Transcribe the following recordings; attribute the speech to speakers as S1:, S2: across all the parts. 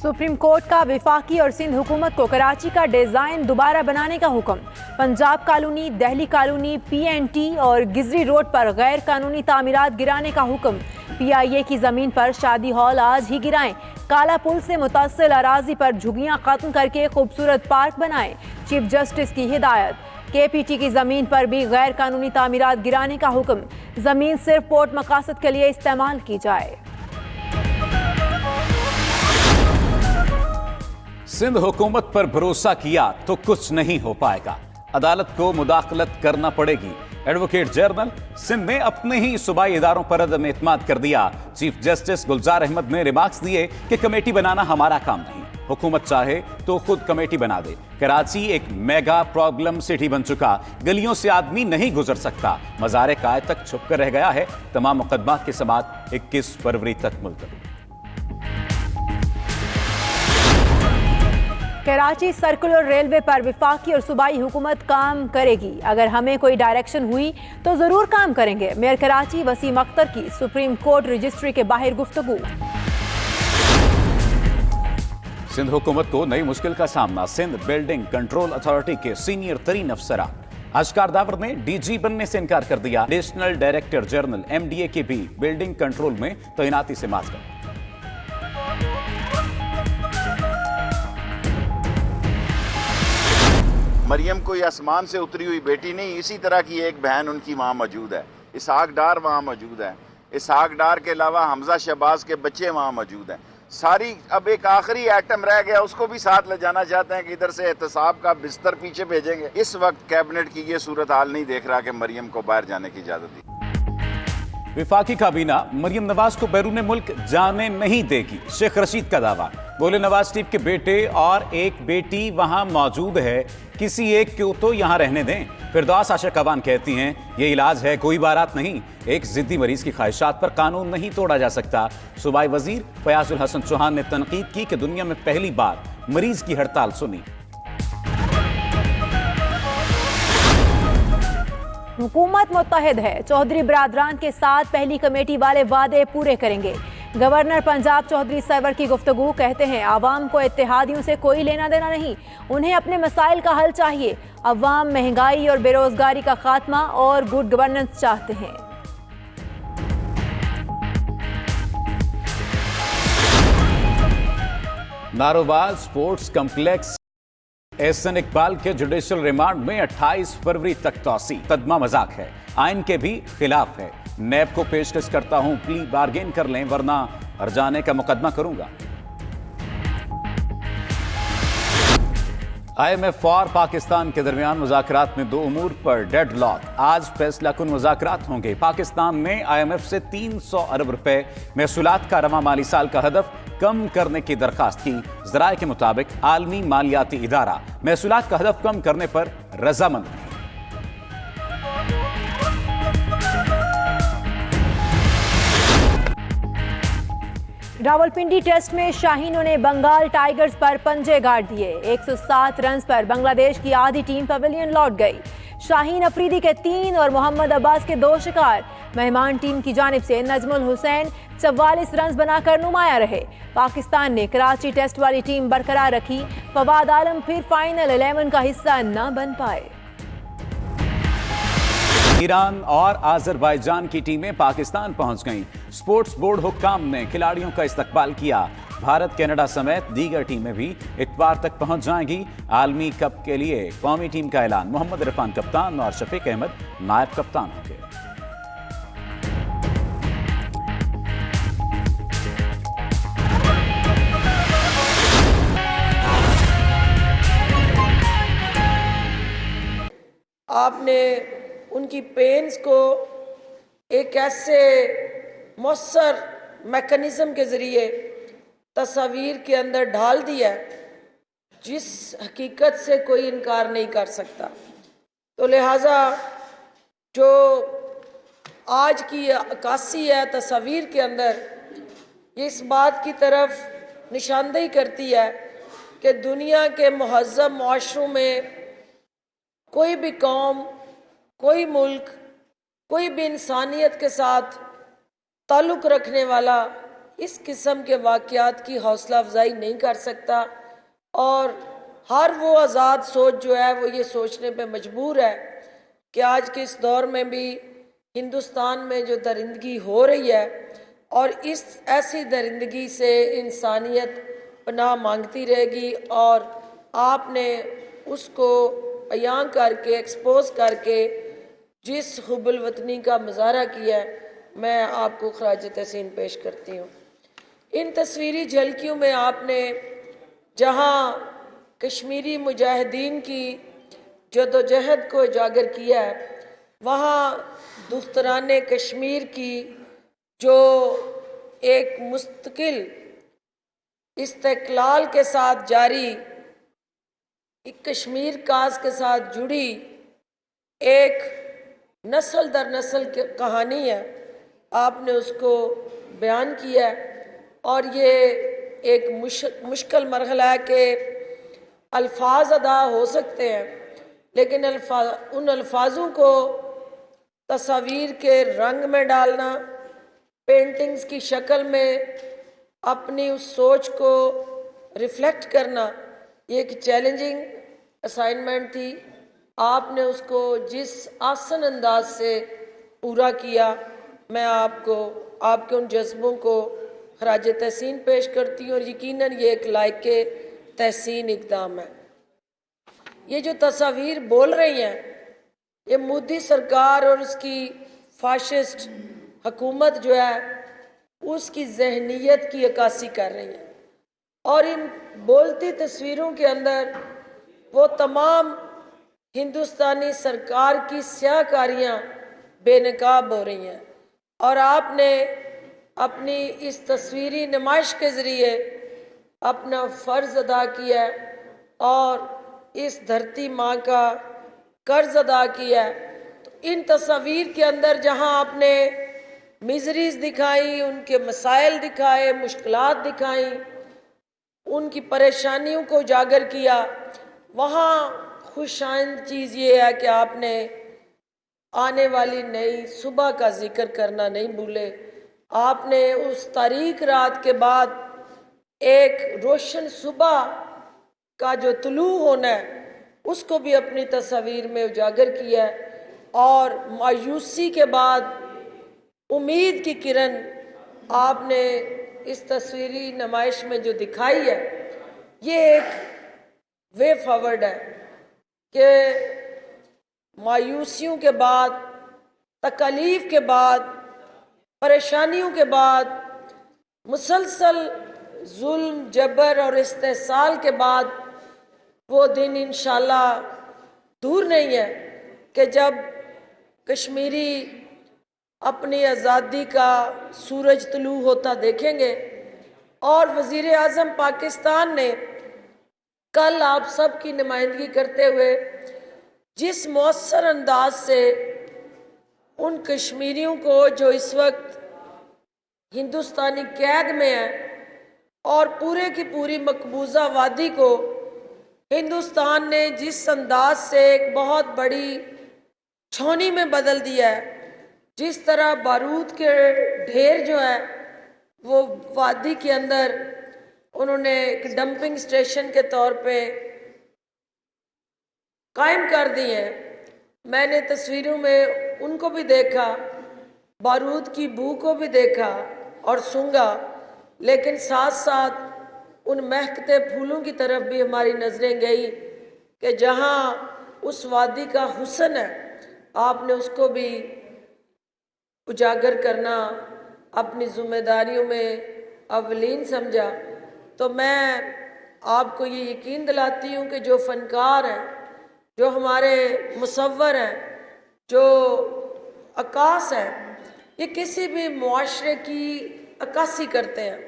S1: Supreme court का वफाकी और सिंध हुकूमत को कराची का डिज़ाइन दोबारा बनाने का हुक्म। Punjab colony, Delhi colony, PNT और गिजरी रोड पर गैर कानूनी तामीरात गिराने का हुक्म। PIA की ज़मीन पर शादी हॉल आज ही गिराएं। काला पुल से मुतसिल अराजी पर झुग्गियां खत्म करके खूबसूरत पार्क बनाएं। चीफ जस्टिस की हिदायत। KPT की ज़मीन पर भी गैर कानूनी तामीरात गिराने का हुक्म। ज़मीन सिर्फ पोर्ट मकासद के लिए इस्तेमाल की जाए।
S2: सिंध हुकूमत पर भरोसा किया तो कुछ नहीं हो पाएगा, अदालत को मुदाखलत करना पड़ेगी। एडवोकेट जनरल सिंध ने अपने ही सूबाई इदारों पर अदम एतमाद कर दिया। चीफ जस्टिस गुलजार अहमद ने रिमार्क्स दिए कि कमेटी बनाना हमारा काम नहीं, हुकूमत चाहे तो खुद कमेटी बना दे। कराची एक मेगा प्रॉब्लम सिटी बन चुका, गलियों से आदमी नहीं गुजर सकता, मज़ार कायद तक छुप कर रह गया है। तमाम मुकदमात की समाअत 21 फरवरी तक मुलतवी।
S1: कराची सर्कुलर रेलवे पर वफाकी और सूबाई हुकूमत काम करेगी। अगर हमें कोई डायरेक्शन हुई तो जरूर काम करेंगे। मेयर कराची वसीम अख्तर की सुप्रीम कोर्ट रजिस्ट्री के बाहर गुफ्तगू।
S2: सिंध हुकूमत को नई मुश्किल का सामना। सिंध बिल्डिंग कंट्रोल अथॉरिटी के सीनियर तरीन अफसरा अशकार दावर ने DG बनने से इनकार कर दिया। एडिशनल डायरेक्टर जनरल MDA की भी बिल्डिंग कंट्रोल में तैनाती से माजूर।
S3: मरियम कोई आसमान से उतरी हुई बेटी नहीं, इसी तरह की एक बहन उनकी वहाँ मौजूद है। इसहाक डार वहाँ मौजूद है। इसहाक डार के अलावा हमजा शहबाज के बच्चे वहाँ मौजूद हैं। सारी अब एक आखिरी आइटम रह गया, उसको भी साथ ले जाना चाहते हैं कि इधर से एहतसाब का बिस्तर पीछे भेजेंगे। इस वक्त कैबिनेट की ये सूरत हाल नहीं देख रहा कि मरियम को बाहर जाने की इजाजत दी।
S2: विफाकी काबीना मरियम नवाज को बैरून मुल्क जाने नहीं देगी, शेख रशीद का दावा। बोले नवाज शरीफ के बेटे और एक बेटी वहां मौजूद है, किसी एक को तो यहां रहने दें। फिरदौस आशिक अवान कहती हैं ये इलाज है, कोई बारात नहीं। एक जिद्दी मरीज की ख्वाहिशात पर कानून नहीं तोड़ा जा सकता। सूबाई वजीर फयाजुल हसन चौहान ने तनकीद की कि दुनिया में पहली बार मरीज की हड़ताल सुनी।
S1: हुकूमत मुत्तहिद है, चौधरी बरादरान के साथ पहली कमेटी वाले वादे पूरे करेंगे। गवर्नर पंजाब चौधरी सरवर की गुफ्तगू। कहते हैं आवाम को इत्तेहादियों से कोई लेना देना नहीं, उन्हें अपने मसाइल का हल चाहिए। अवाम महंगाई और बेरोजगारी का खात्मा और गुड गवर्नेंस चाहते हैं।
S2: नारोवाल स्पोर्ट्स कम्प्लेक्स एहसन इकबाल के जुडिशल रिमांड में 28 फरवरी तक तौसी। मुकदमा मजाक है, आइन के भी खिलाफ है। नैब को पेशकश करता हूं प्ली बार्गेन कर लें वरना हर्जाने का मुकदमा करूंगा। IMF और पाकिस्तान के दरमियान मुज़ाकरात में दो उमूर पर डेडलॉक। आज फैसला कुन मुज़ाकरात होंगे। पाकिस्तान ने IMF से 300 अरब रुपए महसूलात का रवा माली साल का हदफ कम करने की दरखास्त की। ज़राए के मुताबिक आलमी मालियाती इदारा महसूलात का हदफ कम करने पर रजामंद है।
S1: रावलपिंडी टेस्ट में शाहीनों ने बंगाल टाइगर्स पर पंजे गाड़ दिए। 107 रन पर बांग्लादेश की आधी टीम पवेलियन लौट गई। शाहीन अफरीदी के 3 और मोहम्मद अब्बास के 2 शिकार। मेहमान टीम की जानिब से नजमुल हुसैन 44 रन बनाकर नुमाया रहे। पाकिस्तान ने कराची टेस्ट वाली टीम बरकरार रखी। फवाद आलम फिर फाइनल 11 का हिस्सा न बन पाए।
S2: ईरान और आज़रबाईजान की टीमें पाकिस्तान पहुंच गईं। स्पोर्ट्स बोर्ड हुक्काम ने खिलाड़ियों का इस्तकबाल किया। भारत, कनाडा समेत दीगर टीमें भी इतवार तक पहुंच जाएंगी। आलमी कप के लिए कौमी टीम का ऐलान। मोहम्मद इरफान कप्तान और शफीक अहमद नायब कप्तान होंगे।
S4: आपने उनकी पेन्स को एक ऐसे मौसर मैकेनिज्म के ज़रिए तस्वीर के अंदर ढाल दिया जिस हकीकत से कोई इनकार नहीं कर सकता। तो लिहाजा जो आज की अक्कासी है तस्वीर के अंदर, ये इस बात की तरफ निशानदेही करती है कि दुनिया के मुहज़्ज़म मुआशरों में कोई भी कौम, कोई मुल्क, कोई भी इंसानियत के साथ ताल्लुक़ रखने वाला اس قسم کے واقعات کی حوصلہ افزائی نہیں کر سکتا، اور ہر وہ آزاد سوچ جو ہے وہ یہ سوچنے پہ مجبور ہے کہ آج کے اس دور میں بھی ہندوستان میں جو درندگی ہو رہی ہے، اور اس ایسی درندگی سے انسانیت پناہ مانگتی رہے گی، اور آپ نے اس کو عیاں کر کے ایکسپوز کر کے جس حب الوطنی کا مظاہرہ کیا ہے، میں آپ کو خراج تحسین پیش کرتی ہوں۔ ان تصویری جھلکیوں میں آپ نے جہاں کشمیری مجاہدین کی جدوجہد کو اجاگر کیا ہے، وہاں دختران کشمیر کی جو ایک مستقل استقلال کے ساتھ جاری ایک کشمیر کاز کے ساتھ جڑی ایک نسل در نسل کی کہانی ہے، آپ نے اس کو بیان کیا ہے، اور یہ ایک مشکل مرحلہ ہے کہ الفاظ ادا ہو سکتے ہیں، لیکن ان الفاظوں کو تصاویر کے رنگ میں ڈالنا، پینٹنگز کی شکل میں اپنی اس سوچ کو ریفلیکٹ کرنا، یہ ایک چیلنجنگ اسائنمنٹ تھی۔ آپ نے اس کو جس آسن انداز سے پورا کیا، میں آپ کے ان جذبوں کو خراج تحسین پیش کرتی ہوں، اور یقیناً یہ ایک لائق تحسین اقدام ہے۔ یہ جو تصاویر بول رہی ہیں، یہ مودی سرکار اور اس کی فاشسٹ حکومت جو ہے اس کی ذہنیت کی عکاسی کر رہی ہیں، اور ان بولتی تصویروں کے اندر وہ تمام ہندوستانی سرکار کی سیاہ کاریاں بے نقاب ہو رہی ہیں، اور آپ نے اپنی اس تصویری نمائش کے ذریعے اپنا فرض ادا کیا ہے اور اس دھرتی ماں کا قرض ادا کیا ہے۔ تو ان تصاویر کے اندر جہاں آپ نے میزریز دکھائی، ان کے مسائل دکھائے، مشکلات دکھائیں، ان کی پریشانیوں کو اجاگر کیا، وہاں خوش آئند چیز یہ ہے کہ آپ نے آنے والی نئی صبح کا ذکر کرنا نہیں بھولے۔ آپ نے اس تاریک رات کے بعد ایک روشن صبح کا جو طلوع ہونا ہے اس کو بھی اپنی تصاویر میں اجاگر کیا ہے، اور مایوسی کے بعد امید کی کرن آپ نے اس تصویری نمائش میں جو دکھائی ہے، یہ ایک وے فارورڈ ہے کہ مایوسیوں کے بعد، تکالیف کے بعد، پریشانیوں کے بعد، مسلسل ظلم، جبر اور استحصال کے بعد وہ دن انشاءاللہ دور نہیں ہے کہ جب کشمیری اپنی آزادی کا سورج طلوع ہوتا دیکھیں گے۔ اور وزیر اعظم پاکستان نے کل آپ سب کی نمائندگی کرتے ہوئے جس مؤثر انداز سے ان کشمیریوں کو جو اس وقت ہندوستانی قید میں ہیں اور پورے کی پوری مقبوضہ وادی کو ہندوستان نے جس انداز سے ایک بہت بڑی چھونی میں بدل دیا ہے، جس طرح بارود کے ڈھیر جو ہے وہ وادی کے اندر انہوں نے ایک ڈمپنگ اسٹیشن کے طور پہ قائم کر دی ہیں۔ میں نے تصویروں میں ان کو بھی دیکھا، بارود کی بو کو بھی دیکھا اور سونگا، لیکن ساتھ ساتھ ان مہکتے پھولوں کی طرف بھی ہماری نظریں گئی کہ جہاں اس وادی کا حسن ہے، آپ نے اس کو بھی اجاگر کرنا اپنی ذمہ داریوں میں اولین سمجھا۔ تو میں آپ کو یہ یقین دلاتی ہوں کہ جو فنکار ہیں، جو ہمارے مصور ہیں، جو عکاس ہیں، یہ کسی بھی معاشرے کی عکاسی کرتے ہیں،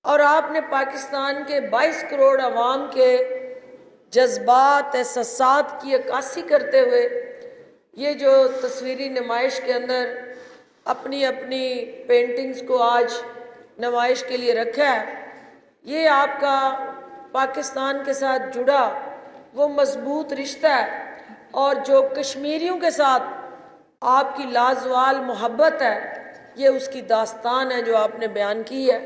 S4: اور آپ نے پاکستان کے 22 کروڑ عوام کے جذبات، احساسات کی عکاسی کرتے ہوئے یہ جو تصویری نمائش کے اندر اپنی اپنی پینٹنگز کو آج نمائش کے لیے رکھا ہے، یہ آپ کا پاکستان کے ساتھ جڑا وہ مضبوط رشتہ ہے، اور جو کشمیریوں کے ساتھ آپ کی لازوال محبت ہے، یہ اس کی داستان ہے جو آپ نے بیان کی ہے۔